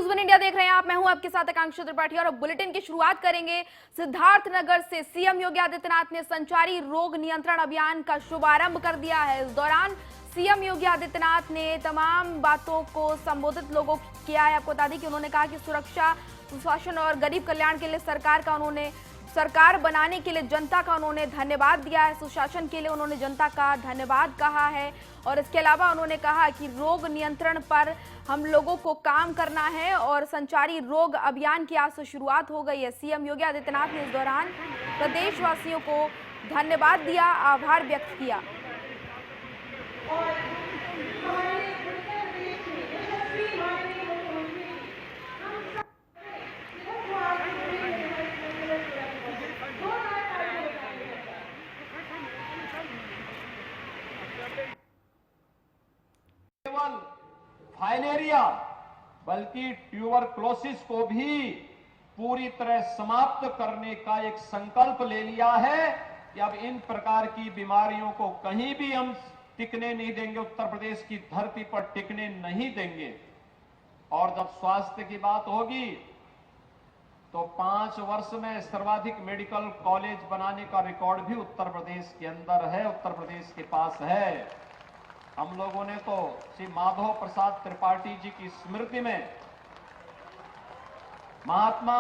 One India देख रहे हैं आप। मैं हूं आपके साथ आकांक्षा त्रिपाठी और अब बुलेटिन की शुरुआत करेंगे। सिद्धार्थनगर से सीएम योगी आदित्यनाथ ने संचारी रोग नियंत्रण अभियान का शुभारंभ कर दिया है। इस दौरान सीएम योगी आदित्यनाथ ने तमाम बातों को संबोधित लोगों किया है। आपको बता दें कि उन्होंने कहा कि सुरक्षा, सुशासन और गरीब कल्याण के लिए सरकार बनाने के लिए जनता का उन्होंने धन्यवाद दिया है। सुशासन के लिए उन्होंने जनता का धन्यवाद कहा है और इसके अलावा उन्होंने कहा कि रोग नियंत्रण पर हम लोगों को काम करना है और संचारी रोग अभियान की आज से शुरुआत हो गई है। सीएम योगी आदित्यनाथ ने इस दौरान प्रदेशवासियों को धन्यवाद दिया, आभार व्यक्त किया। केवल फाइलेरिया बल्कि ट्यूबरक्लोसिस को भी पूरी तरह समाप्त करने का एक संकल्प ले लिया है कि अब इन प्रकार की बीमारियों को कहीं भी हम टिकने नहीं देंगे, उत्तर प्रदेश की धरती पर टिकने नहीं देंगे। और जब स्वास्थ्य की बात होगी तो 5 वर्ष में सर्वाधिक मेडिकल कॉलेज बनाने का रिकॉर्ड भी उत्तर प्रदेश के अंदर है, उत्तर प्रदेश के पास है। हम लोगों ने तो श्री माधव प्रसाद त्रिपाठी जी की स्मृति में महात्मा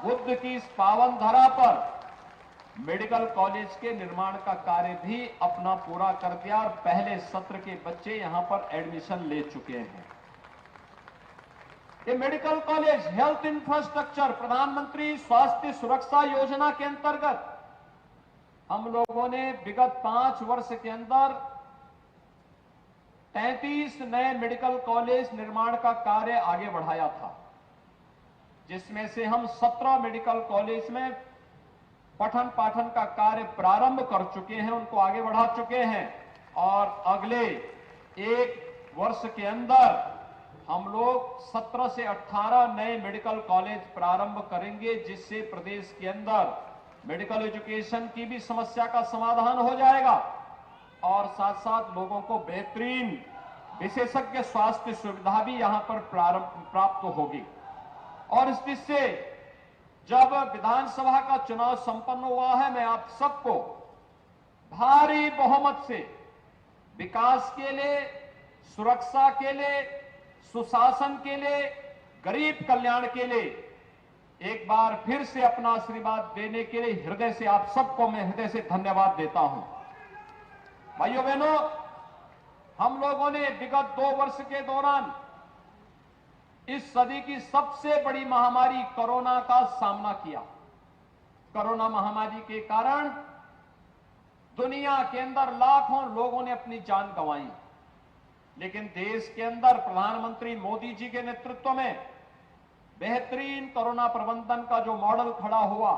बुद्ध की इस पावन धरा पर मेडिकल कॉलेज के निर्माण का कार्य भी अपना पूरा कर दिया और पहले सत्र के बच्चे यहां पर एडमिशन ले चुके हैं। ये मेडिकल कॉलेज हेल्थ इंफ्रास्ट्रक्चर प्रधानमंत्री स्वास्थ्य सुरक्षा योजना के अंतर्गत हम लोगों ने विगत 5 वर्ष के अंदर 33 नए मेडिकल कॉलेज निर्माण का कार्य आगे बढ़ाया था, जिसमें से हम 17 मेडिकल कॉलेज में पठन पाठन का कार्य प्रारंभ कर चुके हैं, उनको आगे बढ़ा चुके हैं और अगले 1 वर्ष के अंदर हम लोग 17 से 18 नए मेडिकल कॉलेज प्रारंभ करेंगे, जिससे प्रदेश के अंदर मेडिकल एजुकेशन की भी समस्या का समाधान हो जाएगा और साथ साथ लोगों को बेहतरीन विशेषज्ञ स्वास्थ्य सुविधा भी यहां पर प्राप्त होगी। और इस दृष्टि से जब विधानसभा का चुनाव संपन्न हुआ है, मैं आप सबको भारी बहुमत से विकास के लिए, सुरक्षा के लिए, सुशासन के लिए, गरीब कल्याण के लिए एक बार फिर से अपना आशीर्वाद देने के लिए हृदय से आप सबको मैं हृदय से धन्यवाद देता हूं। भाइयों बहनों, हम लोगों ने विगत 2 वर्ष के दौरान इस सदी की सबसे बड़ी महामारी कोरोना का सामना किया। कोरोना महामारी के कारण दुनिया के अंदर लाखों लोगों ने अपनी जान गंवाई, लेकिन देश के अंदर प्रधानमंत्री मोदी जी के नेतृत्व में बेहतरीन कोरोना प्रबंधन का जो मॉडल खड़ा हुआ,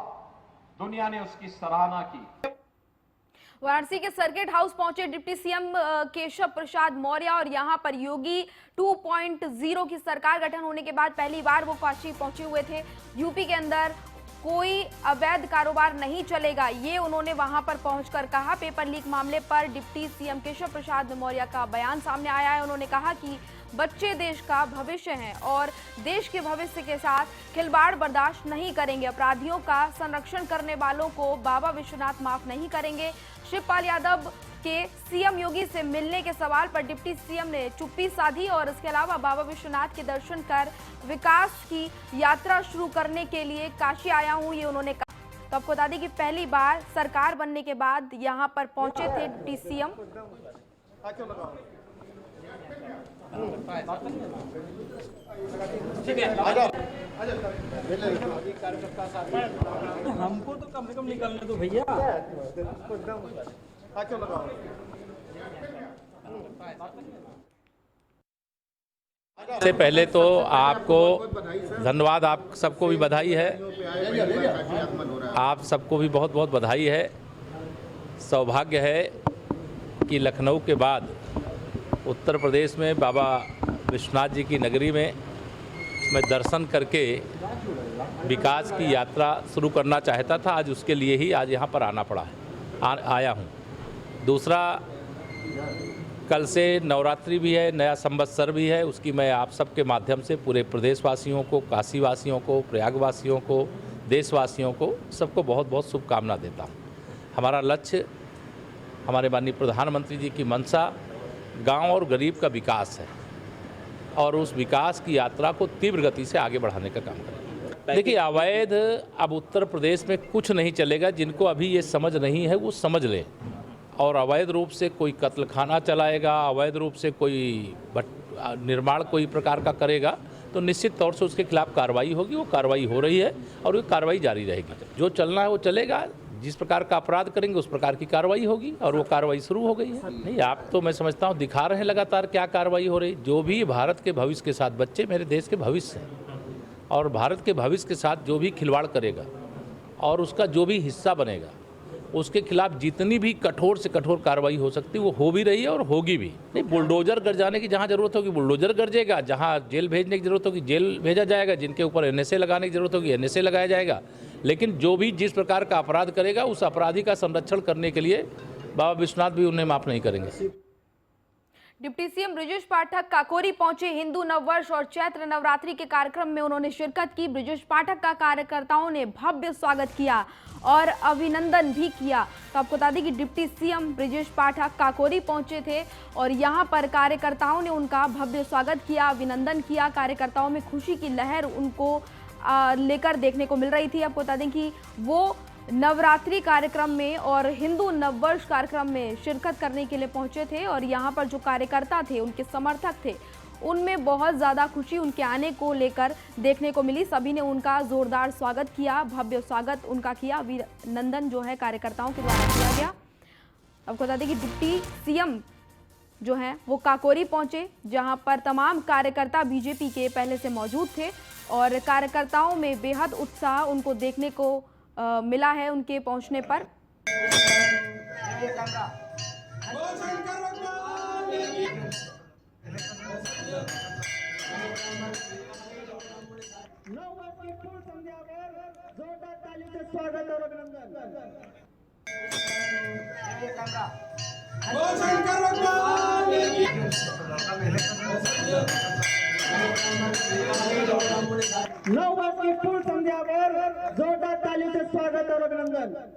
दुनिया ने उसकी सराहना की। वाराणसी के सर्किट हाउस पहुंचे डिप्टी सीएम केशव प्रसाद मौर्य और यहां पर योगी 2.0 की सरकार गठन होने के बाद पहली बार वो काशी पहुंचे हुए थे। यूपी के अंदर कोई अवैध कारोबार नहीं चलेगा, ये उन्होंने वहां पर पहुंचकर कहा। पेपर लीक मामले पर डिप्टी सीएम केशव प्रसाद मौर्य का बयान सामने आया है। उन्होंने कहा कि बच्चे देश का भविष्य हैं और देश के भविष्य के साथ खिलवाड़ बर्दाश्त नहीं करेंगे। अपराधियों का संरक्षण करने वालों को बाबा विश्वनाथ माफ नहीं करेंगे। शिवपाल यादव के सीएम योगी से मिलने के सवाल पर डिप्टी सीएम ने चुप्पी साधी और इसके अलावा बाबा विश्वनाथ के दर्शन कर विकास की यात्रा शुरू करने के लिए काशी आया हूं, ये उन्होंने कहा। तो आपको बता दें कि पहली बार सरकार बनने के बाद यहां पर पहुंचे थे डिप्टी सीएम। हमको तो कम से कम निकलने दो भैया। से पहले तो आपको धन्यवाद, आप सबको भी बधाई है, आप सबको भी बहुत बहुत बधाई है। सौभाग्य है कि लखनऊ के बाद उत्तर प्रदेश में बाबा विश्वनाथ जी की नगरी में मैं दर्शन करके विकास की यात्रा शुरू करना चाहता था। आज उसके लिए ही आज यहाँ पर आना पड़ा है, आया हूँ। दूसरा, कल से नवरात्रि भी है, नया संवत्सर भी है। उसकी मैं आप सबके माध्यम से पूरे प्रदेशवासियों को, काशीवासियों को, प्रयागवासियों को, देशवासियों को सबको बहुत बहुत शुभकामना देता हूँ। हमारा लक्ष्य हमारे माननीय प्रधानमंत्री जी की मंशा गांव और गरीब का विकास है और उस विकास की यात्रा को तीव्र गति से आगे बढ़ाने का काम करें। देखिए, अवैध अब उत्तर प्रदेश में कुछ नहीं चलेगा। जिनको अभी ये समझ नहीं है वो समझ लें। और अवैध रूप से कोई कत्लखाना चलाएगा, अवैध रूप से कोई निर्माण कोई प्रकार का करेगा तो निश्चित तौर से उसके खिलाफ कार्रवाई होगी। वो कार्रवाई हो रही है और वो कार्रवाई जारी रहेगी। जो चलना है वो चलेगा। जिस प्रकार का अपराध करेंगे उस प्रकार की कार्रवाई होगी और वो कार्रवाई शुरू हो गई है। नहीं, आप तो मैं समझता हूँ दिखा रहे हैं लगातार क्या कार्रवाई हो रही। जो भी भारत के भविष्य के साथ, बच्चे मेरे देश के भविष्य हैं और भारत के भविष्य के साथ जो भी खिलवाड़ करेगा और उसका जो भी हिस्सा बनेगा उसके खिलाफ जितनी भी कठोर से कठोर कार्रवाई हो सकती है वो हो भी रही है और होगी भी। नहीं, बुलडोजर गरजाने की जहाँ जरूरत होगी बुलडोजर गरजेगा, जहाँ जेल भेजने की जरूरत होगी जेल भेजा जाएगा, जिनके ऊपर एनएसए लगाने की जरूरत होगी एनएसए लगाया जाएगा। लेकिन जो भी जिस प्रकार का अपराध करेगा उस अपराधी का संरक्षण करने के लिए बाबा विश्वनाथ भी उन्हें माफ नहीं करेंगे। डिप्टी सीएम ब्रजेश पाठक काकोरी पहुंचे। हिंदू नववर्ष और चैत्र नवरात्रि के कार्यक्रम में उन्होंने शिरकत की। ब्रजेश पाठक का कार्यकर्ताओं ने भव्य स्वागत किया और अभिनंदन भी किया। तो आपको बता दें कि डिप्टी सीएम ब्रजेश पाठक काकोरी पहुंचे थे और यहां पर कार्यकर्ताओं ने उनका भव्य स्वागत किया, अभिनंदन किया। कार्यकर्ताओं में खुशी की लहर उनको लेकर देखने को मिल रही थी। आपको बता दें कि वो नवरात्रि कार्यक्रम में और हिंदू नववर्ष कार्यक्रम में शिरकत करने के लिए पहुंचे थे और यहाँ पर जो कार्यकर्ता थे, उनके समर्थक थे, उनमें बहुत ज़्यादा खुशी उनके आने को लेकर देखने को मिली। सभी ने उनका जोरदार स्वागत किया, भव्य स्वागत उनका किया। अभिनंदन जो है कार्यकर्ताओं के द्वारा किया गया। आपको बता दें कि डिप्टी सीएम जो है वो काकोरी पहुंचे, जहां पर तमाम कार्यकर्ता बीजेपी के पहले से मौजूद थे और कार्यकर्ताओं में बेहद उत्साह उनको देखने को मिला है उनके पहुंचने पर। स्वागत और अभिनंदन। नववर्ष की पूर्व संध्या पर जोरदार ताली से स्वागत और अभिनंदन।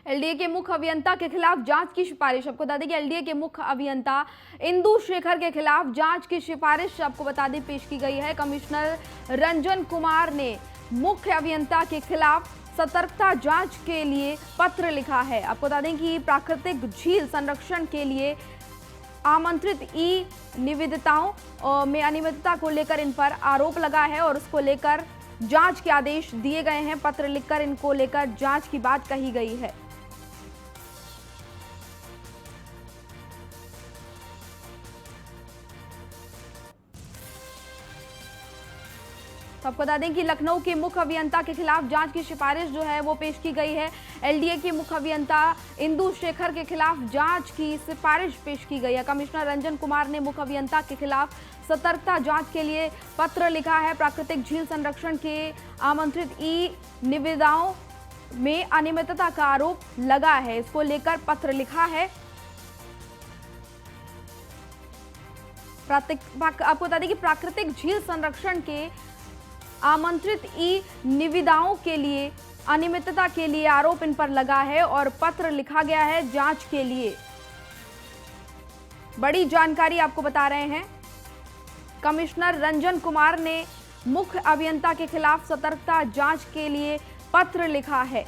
एलडीए के मुख्य अभियंता के खिलाफ जांच की सिफारिश। आपको बता दें कि एलडीए के मुख्य अभियंता इंदु शेखर के खिलाफ जांच की सिफारिश आपको बता दें पेश की गई है। कमिश्नर रंजन कुमार ने मुख्य अभियंता के खिलाफ सतर्कता जांच के लिए पत्र लिखा है। आपको बता दें कि प्राकृतिक झील संरक्षण के लिए आमंत्रित ई निविदाओं में अनियमितता को लेकर इन पर आरोप लगा है और उसको लेकर जांच के आदेश दिए गए हैं। पत्र लिखकर इनको लेकर जांच की बात कही गई है। तो आपको बता दें कि लखनऊ के मुख्य अभियंता के खिलाफ जांच की सिफारिश जो है वो पेश की गई है। एलडीए के मुख्य अभियंता इंदु शेखर के खिलाफ जांच की सिफारिश पेश की गई है। कमिश्नर रंजन कुमार ने मुख्य अभियंता के खिलाफ सतर्कता जांच के लिए पत्र लिखा है। प्राकृतिक झील संरक्षण के आमंत्रित ई निविदाओं में अनियमितता का आरोप लगा है, इसको लेकर पत्र लिखा है। आपको बता दें कि प्राकृतिक झील संरक्षण के आमंत्रित ई निविदाओं के लिए अनियमितता के लिए आरोप इन पर लगा है और पत्र लिखा गया है जांच के लिए। बड़ी जानकारी आपको बता रहे हैं। कमिश्नर रंजन कुमार ने मुख्य अभियंता के खिलाफ सतर्कता जांच के लिए पत्र लिखा है।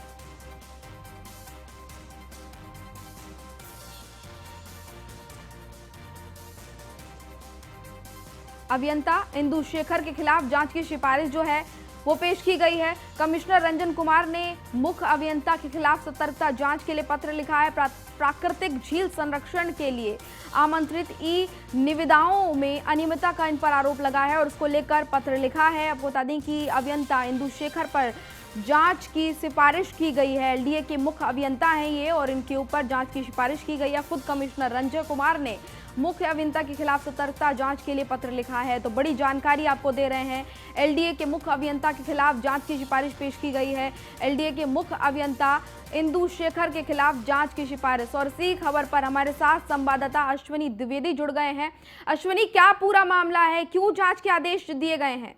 अभियंता इंदु शेखर के खिलाफ जांच की सिफारिश जो है वो पेश की गई है। कमिश्नर रंजन कुमार ने मुख्य अभियंता के खिलाफ सतर्कता जांच के लिए पत्र लिखा है। प्राकृतिक झील संरक्षण के लिए आमंत्रित ई निविदाओं में अनियमितता का इन पर आरोप लगा है और उसको लेकर पत्र लिखा है। आपको बता दें कि अभियंता इंदु शेखर पर जांच की सिफारिश की गई है। एलडीए के मुख्य अभियंता हैं ये और इनके ऊपर जांच की सिफारिश की गई है। खुद कमिश्नर रंजन कुमार ने मुख्य अभियंता के खिलाफ सतर्कता जांच के लिए पत्र लिखा है। तो बड़ी जानकारी आपको दे रहे हैं, एलडीए के मुख्य अभियंता के खिलाफ जांच की सिफारिश पेश की गई है। एलडीए के मुख्य अभियंता इंदु शेखर के खिलाफ जांच की सिफारिश। और इसी खबर पर हमारे साथ संवाददाता अश्विनी द्विवेदी जुड़ गए हैं। अश्विनी, क्या पूरा मामला है, क्यों जांच के आदेश दिए गए हैं?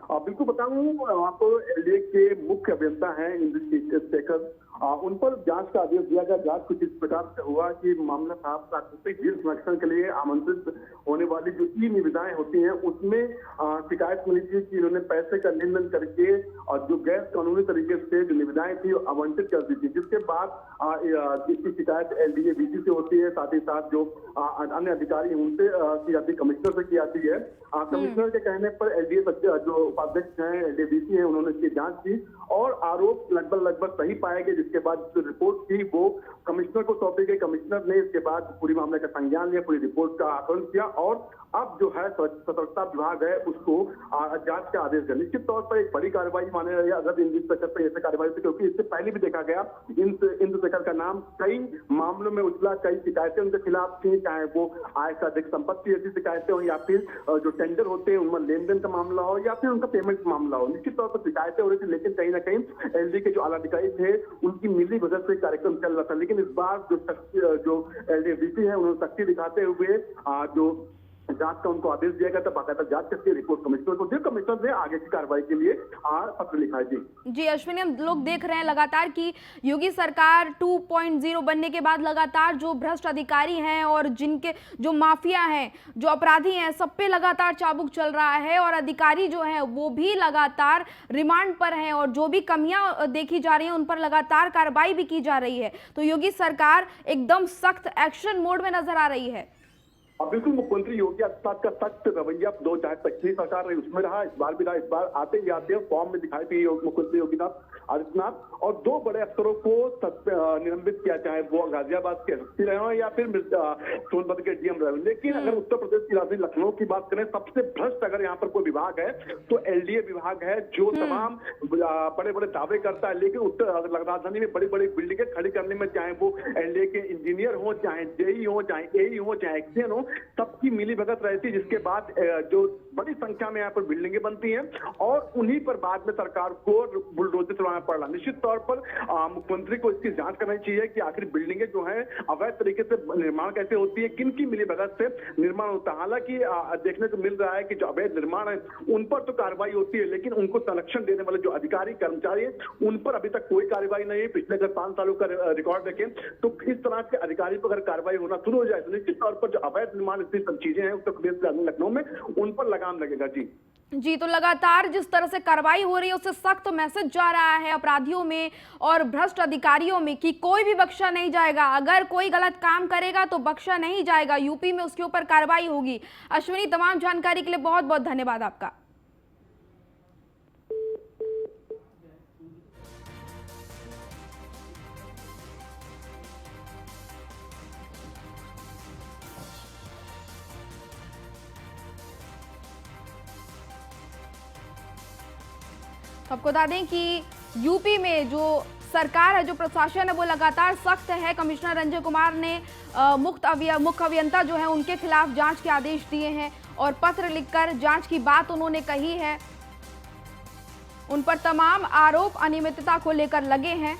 बिल्कुल बताऊं आपको, एलडीए के मुख्य अभियंता हैं इंदु शेखर, उन पर जांच का आदेश दिया गया। जांच कुछ इस प्रकार से हुआ कि मामला था प्राकृतिक जल संरक्षण के लिए आमंत्रित होने वाली जो ई निविदाएं होती हैं उसमें शिकायत मिली थी कि इन्होंने पैसे का लेन देन करके और जो गैर कानूनी तरीके से जो निविदाएं थी आवंटित कर दी थी, जिसके बाद इसकी शिकायत एलडीए बीसी से होती है, साथ ही साथ जो अन्य अधिकारी उनसे की जाती है, कमिश्नर से की जाती है। कमिश्नर के कहने पर एलडीए जो उपाध्यक्ष हैं, एलडीए बीसी हैं, उन्होंने इसकी जांच की और आरोप लगभग सही पाए गए, जिसके बाद जो रिपोर्ट थी वो कमिश्नर को सौंपी गई। कमिश्नर ने इसके बाद पूरी मामले का संज्ञान लिया, पूरी रिपोर्ट का आकलन किया और अब जो है सतर्कता विभाग है उसको जांच का आदेश दिया। निश्चित तौर पर एक बड़ी कार्रवाई माने अगर इंदु शेखर पर ऐसे कार्रवाई थी, क्योंकि इससे पहले भी देखा गया इंदु शेखर का नाम कई मामलों में उछला, कई शिकायतें उनके खिलाफ थी, चाहे वो आय से अधिक संपत्ति ऐसी शिकायतें हो या फिर जो टेंडर होते हैं उनमें लेन देन का मामला हो या फिर उनका पेमेंट मामला हो। निश्चित तौर पर शिकायतें हो रही थी, लेकिन कहीं ना कहीं एलडी के जो आला अधिकारी थे उनकी मिली भगत से कार्यक्रम चल रहा था। लेकिन इस बार जो एलडी बीसी है उन्होंने सख्ती दिखाते हुए जो जांच का उनको आदेश दिया गया था, बाकायदा जांच करके रिपोर्ट कमिश्नर को दी। कमिश्नर ने आगे की कार्रवाई के लिए पत्र लिखा है। जी अश्विनी, हम लोग देख रहे हैं लगातार कि योगी सरकार 2.0 बनने के बाद लगातार जो भ्रष्ट अधिकारी हैं और जिनके जो माफिया हैं, जो अपराधी हैं, सब पे लगातार चाबुक चल रहा है और अधिकारी जो हैं वो भी लगातार रिमांड पर हैं और जो भी कमियां देखी जा रही हैं उन पर लगातार कार्रवाई भी की जा रही है। तो योगी सरकार एकदम सख्त एक्शन मोड में नजर आ रही है। अब बिल्कुल मुख्यमंत्री योगी आदित्यनाथ का सख्त रवैया दो चाहे पिछली सरकार रही उसमें रहा, इस बार भी रहा। इस बार आते ही आते फॉर्म में दिखाई दी मुख्यमंत्री योगी आदित्यनाथ और दो बड़े अफसरों को निलंबित किया, चाहे वो गाजियाबाद के एसपी रहे हो या फिर सोनभद्र के डीएम रहे हो। लेकिन अगर उत्तर प्रदेश की राजधानी लखनऊ की बात करें, सबसे भ्रष्ट अगर यहाँ पर कोई विभाग है तो एलडीए विभाग है, जो तमाम बड़े बड़े दावे करता है, लेकिन उत्तर राजधानी में बड़ी बड़ी बिल्डिंगें खड़ी करने में चाहे वो एलडीए के इंजीनियर हो, चाहे जेई हो, चाहे एई हो, चाहे एक्सीएन हो, सबकी मिली भगत रहती है, जिसके बाद जो बड़ी संख्या में यहाँ पर बिल्डिंगें बनती हैं और उन्हीं पर बाद में सरकार को बुलडोजर चलाना पड़ रहा। निश्चित तौर पर मुख्यमंत्री को इसकी जांच करनी चाहिए कि आखिर बिल्डिंगें जो हैं अवैध तरीके से निर्माण कैसे होती है, किन की मिली भगत से निर्माण होता है। हालांकि देखने को मिल रहा है कि जो अवैध निर्माण है उन पर तो कार्रवाई होती है, लेकिन उनको संरक्षण देने वाले जो अधिकारी कर्मचारी है उन पर अभी तक कोई कार्रवाई नहीं है। पिछले अगर 5 सालों का रिकॉर्ड देखें तो इस तरह के अधिकारी पर अगर कार्रवाई होना शुरू हो जाए तो निश्चित तौर पर जो अवैध निर्माण इतनी सब चीजें हैं उत्तर प्रदेश राजधानी लखनऊ में उन पर लगाम लगेगा। जी, तो लगातार जिस तरह से कार्रवाई हो रही है उससे सख्त मैसेज जा रहा है अपराधियों में और भ्रष्ट अधिकारियों में कि कोई भी बख्शा नहीं जाएगा। अगर कोई गलत काम करेगा तो बख्शा नहीं जाएगा, यूपी में उसके ऊपर कार्रवाई होगी। अश्विनी, तमाम जानकारी के लिए बहुत बहुत धन्यवाद आपका। आपको बता दें कि यूपी में जो सरकार है, जो प्रशासन है वो लगातार सख्त है। कमिश्नर रंजय कुमार ने मुख्य अभियंता जो है उनके खिलाफ जांच के आदेश दिए हैं और पत्र लिखकर जांच की बात उन्होंने कही है। उन पर तमाम आरोप अनियमितता को लेकर लगे हैं।